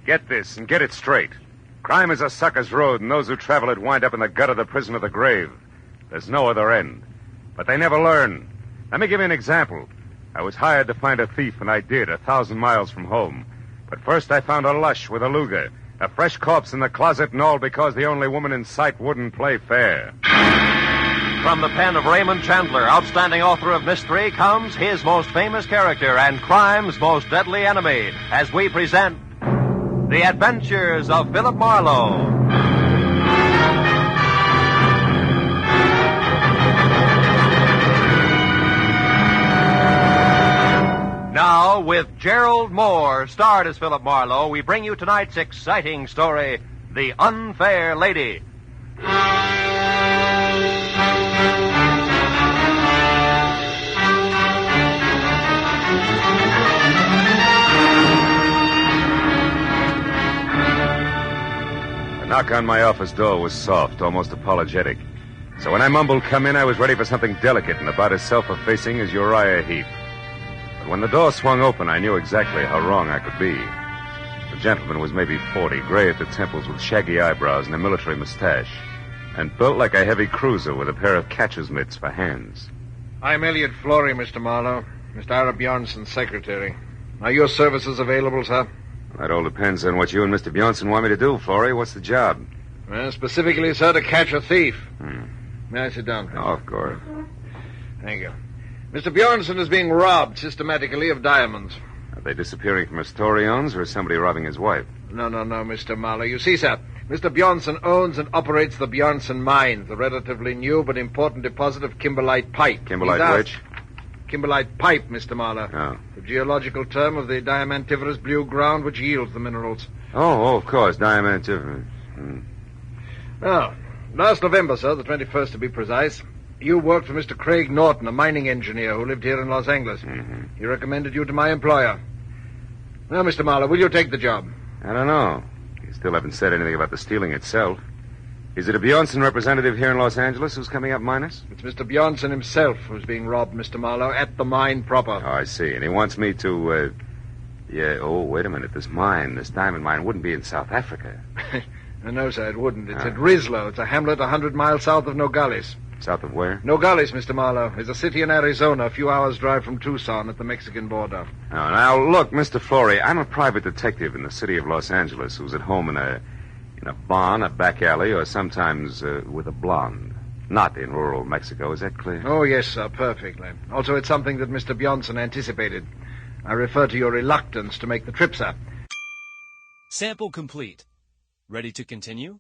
Get this and get it straight. Crime is a sucker's road, and those who travel it wind up in the gut of the prison of the grave. There's no other end. But they never learn. Let me give you an example. I was hired to find a thief, and I did, 1,000 miles from home. But first I found a lush with a Luger, a fresh corpse in the closet, and all because the only woman in sight wouldn't play fair. From the pen of Raymond Chandler, outstanding author of mystery, comes his most famous character and crime's most deadly enemy, as we present The Adventures of Philip Marlowe. Now, with Gerald Moore, starred as Philip Marlowe, we bring you tonight's exciting story, The Unfair Lady. The knock on my office door was soft, almost apologetic. So when I mumbled come in, I was ready for something delicate and about as self-effacing as Uriah Heep. But when the door swung open, I knew exactly how wrong I could be. The gentleman was maybe 40, gray at the temples with shaggy eyebrows and a military mustache, and built like a heavy cruiser with a pair of catcher's mitts for hands. I'm Elliot Flory, Mr. Marlowe. Mr. Ara Bjornson's secretary. Are your services available, sir? That all depends on what you and Mr. Bjornson want me to do, Flory. What's the job? Well, specifically, sir, to catch a thief. May I sit down, please? Oh, of course. Thank you. Mr. Bjornson is being robbed systematically of diamonds. Are they disappearing from a store he owns, or is somebody robbing his wife? No, Mr. Marlowe. You see, sir, Mr. Bjornson owns and operates the Bjornson Mine, the relatively new but important deposit of kimberlite pipe. Kimberlite which? Kimberlite pipe, Mr. Marlowe. Oh. The geological term of the diamantiferous blue ground which yields the minerals. Oh, of course, diamantiferous. Oh, last November, sir, the 21st to be precise, you worked for Mr. Craig Norton, a mining engineer who lived here in Los Angeles. He recommended you to my employer. Now, Mr. Marlowe, will you take the job? I don't know. You still haven't said anything about the stealing itself. Is it a Bjornson representative here in Los Angeles who's coming up minus? It's Mr. Bjornson himself who's being robbed, Mr. Marlowe, at the mine proper. Oh, I see. And he wants me to, wait a minute. This diamond mine wouldn't be in South Africa. No, sir, it wouldn't. It's at Rislo. It's a hamlet 100 miles south of Nogales. South of where? Nogales, Mr. Marlowe, is a city in Arizona, a few hours' drive from Tucson at the Mexican border. Oh, now, look, Mr. Flory, I'm a private detective in the city of Los Angeles who's at home in a barn, a back alley, or sometimes with a blonde. Not in rural Mexico, is that clear? Oh, yes, sir, perfectly. Also, it's something that Mr. Bjornson anticipated. I refer to your reluctance to make the trip, sir. Sample complete. Ready to continue?